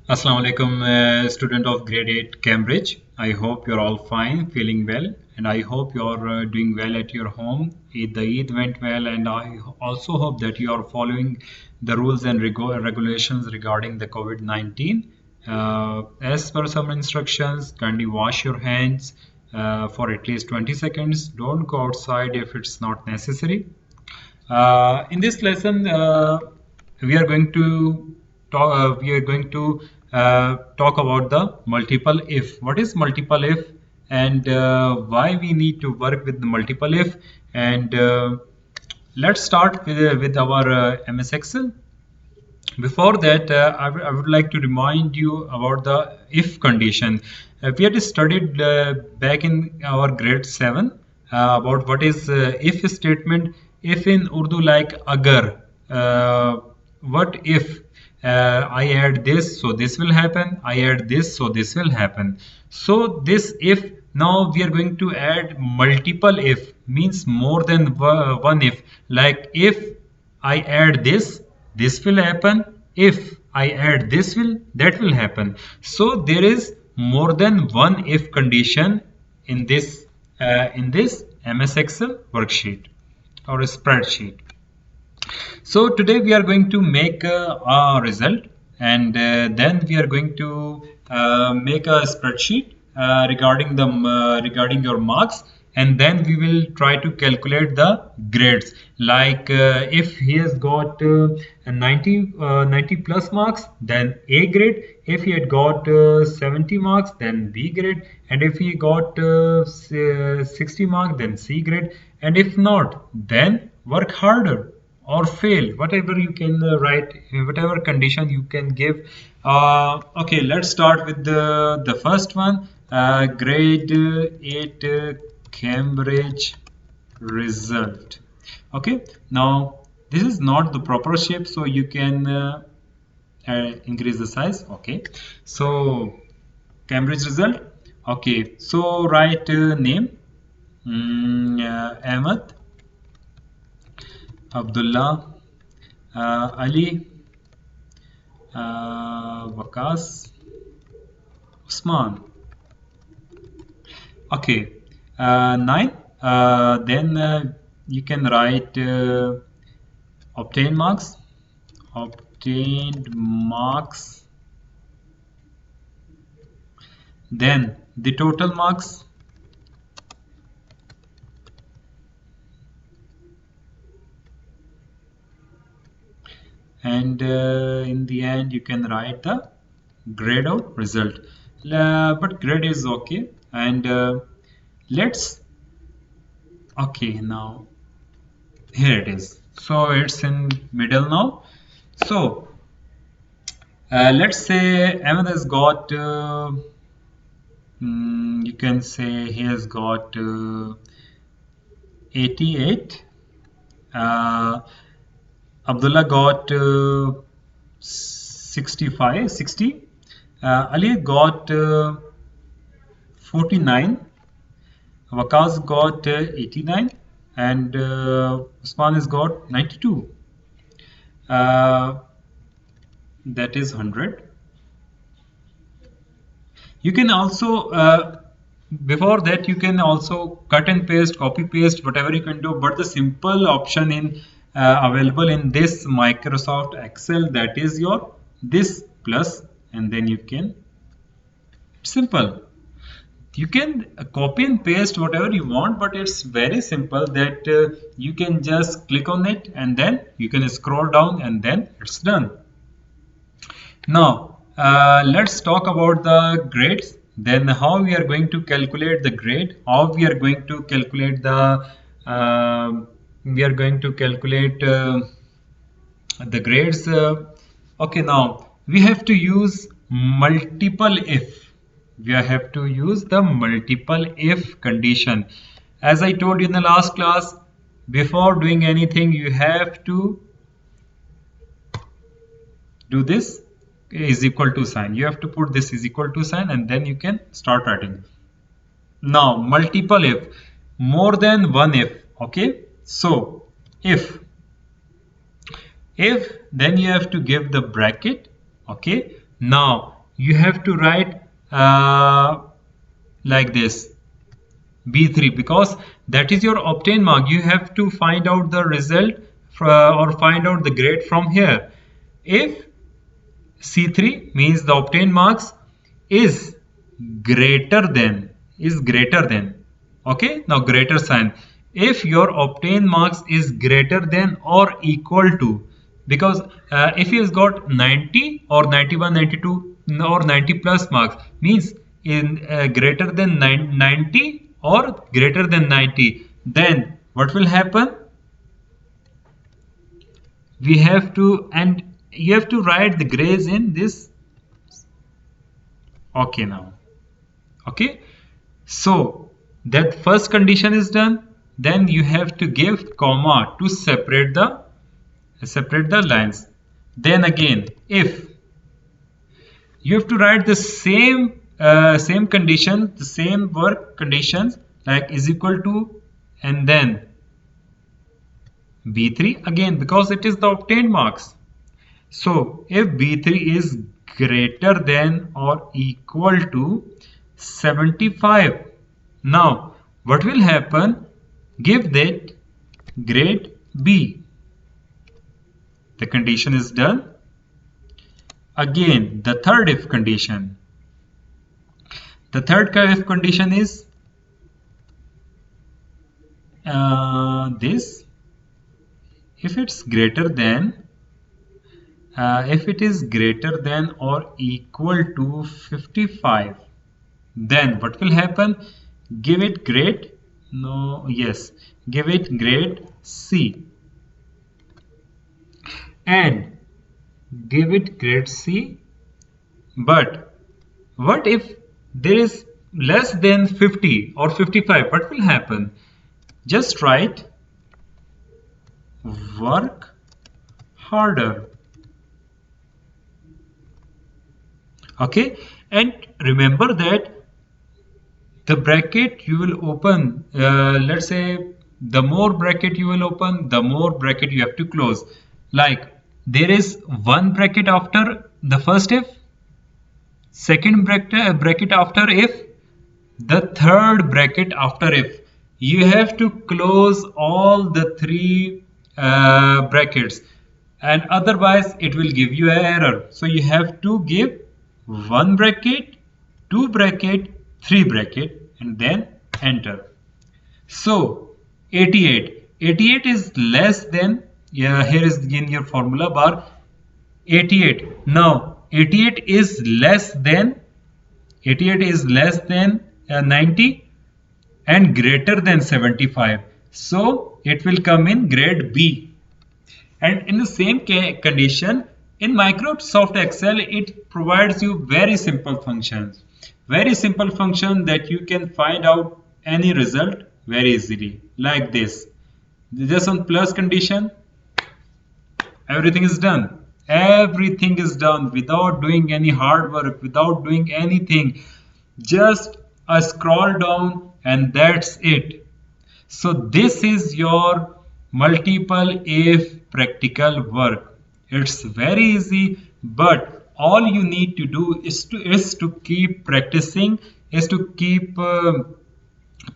Assalamu alaikum, student of grade 8 Cambridge. I hope you're all fine, feeling well, and I hope you're doing well at your home. The Eid went well, and I also hope that you are following the rules and regulations regarding the COVID-19. As per some instructions, kindly wash your hands for at least 20 seconds. Don't go outside if it's not necessary. In this lesson, we are going to talk about the multiple if. What is multiple if, and why we need to work with the multiple if? And let's start with our MS Excel. Before that, I would like to remind you about the if condition. We had studied back in our grade 7 about what is if statement. If in Urdu like agar, what if I add this, so this will happen. I add this, so this will happen. So this if, now we are going to add multiple if, means more than one if. Like if I add this, this will happen. If I add this, will that will happen. So there is more than one if condition in this MS Excel worksheet or a spreadsheet. So today we are going to make a result, and then we are going to make a spreadsheet regarding your marks, and then we will try to calculate the grades. Like if he has got 90 plus marks, then A grade. If he had got 70 marks, then B grade. And if he got 60 marks, then C grade. And if not, then work harder or fail, whatever you can write, whatever condition you can give. Okay, let's start with the first one. Grade 8 Cambridge result. Okay, now this is not the proper shape, so you can increase the size. Okay, so Cambridge result. Okay, so write name, Ahmed, Abdullah, Ali, Waqas, Usman. Okay, 9. Then you can write obtained marks, then the total marks, and in the end you can write the grade out result. But grade is okay, and let's okay, now here it is, so it's in middle now. So let's say Ahmed has got you can say he has got 88. Abdullah got 65, 60. Ali got 49. Waqas got 89. And Usman has got 92. That is 100. You can also before that you can also cut and paste, copy paste, whatever you can do, but the simple option in available in this Microsoft Excel, that is your this plus, and then you can, simple, you can copy and paste whatever you want, but it's very simple that you can just click on it and then you can scroll down and then it's done. Now let's talk about the grades. Then how we are going to calculate the grade, how we are going to calculate the grades. Okay, now we have to use multiple if. We have to use the multiple if condition. As I told you in the last class, before doing anything you have to do this is equal to sign. You have to put this is equal to sign, and then you can start writing. Now multiple if, more than one if. Okay, so if then you have to give the bracket. Okay, now you have to write like this B3, because that is your obtained mark. You have to find out the result or find out the grade from here. If C3 means the obtained marks is greater than, okay, now greater sign. If your obtained marks is greater than or equal to, because if he has got 90 or 91, 92 or 90 plus marks, means in greater than 90 or greater than 90, then what will happen? We have to, and you have to write the grades in this. Okay, now, okay, so that first condition is done. Then you have to give comma to separate the lines. Then again, if you have to write the same condition, the same work conditions, like is equal to, and then B3 again, because it is the obtained marks. So if B3 is greater than or equal to 75, now what will happen? Give that grade B. The condition is done. Again, the third if condition. The third if condition is this. If it's greater than, if it is greater than or equal to 55, then what will happen? Give it grade, no, yes, give it grade C, and give it grade C. But what if there is less than 50 or 55? What will happen? Just write work harder. Okay, and remember that the bracket you will open, let's say the more bracket you will open, the more bracket you have to close. Like there is one bracket after the first if, second bracket after if, the third bracket after if. You have to close all the three brackets, and otherwise it will give you an error. So you have to give one bracket, two bracket, three bracket, and then enter. So 88 is less than, yeah, here is again your formula bar, 88. Now 88 is less than 90 and greater than 75. So it will come in grade B. And in the same condition, in Microsoft Excel, it provides you very simple functions. Very simple function that you can find out any result very easily. Like this. Just on plus condition, everything is done. Everything is done without doing any hard work, without doing anything. Just a scroll down and that's it. So this is your multiple if practical work. It's very easy, but all you need to do is to keep practicing, is to keep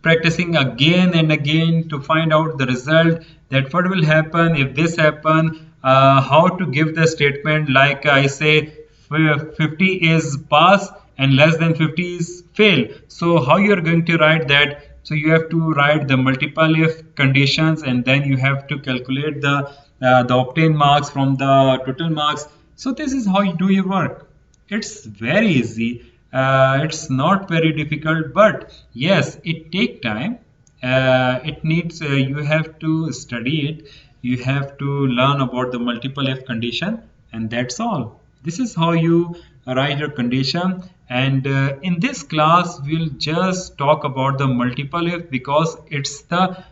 practicing again and again to find out the result, that what will happen if this happen, how to give the statement, like I say 50 is pass and less than 50 is fail. So how you are going to write that? So you have to write the multiple if conditions, and then you have to calculate the obtained marks from the total marks. So this is how you do your work. It's very easy. It's not very difficult, but yes, it takes time. It needs, you have to study it. You have to learn about the multiple if condition, and that's all. This is how you write your condition. And in this class, we'll just talk about the multiple if, because it's the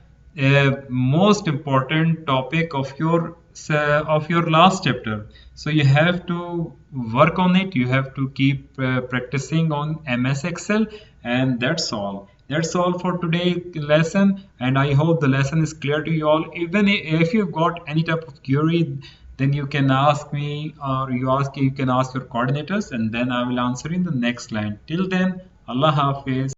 most important topic of your last chapter. So you have to work on it. You have to keep practicing on MS Excel, and that's all. That's all for today's lesson, and I hope the lesson is clear to you all. Even if you've got any type of query, then you can ask me, or you can ask your coordinators, and then I will answer in the next line. Till then, Allah Hafiz.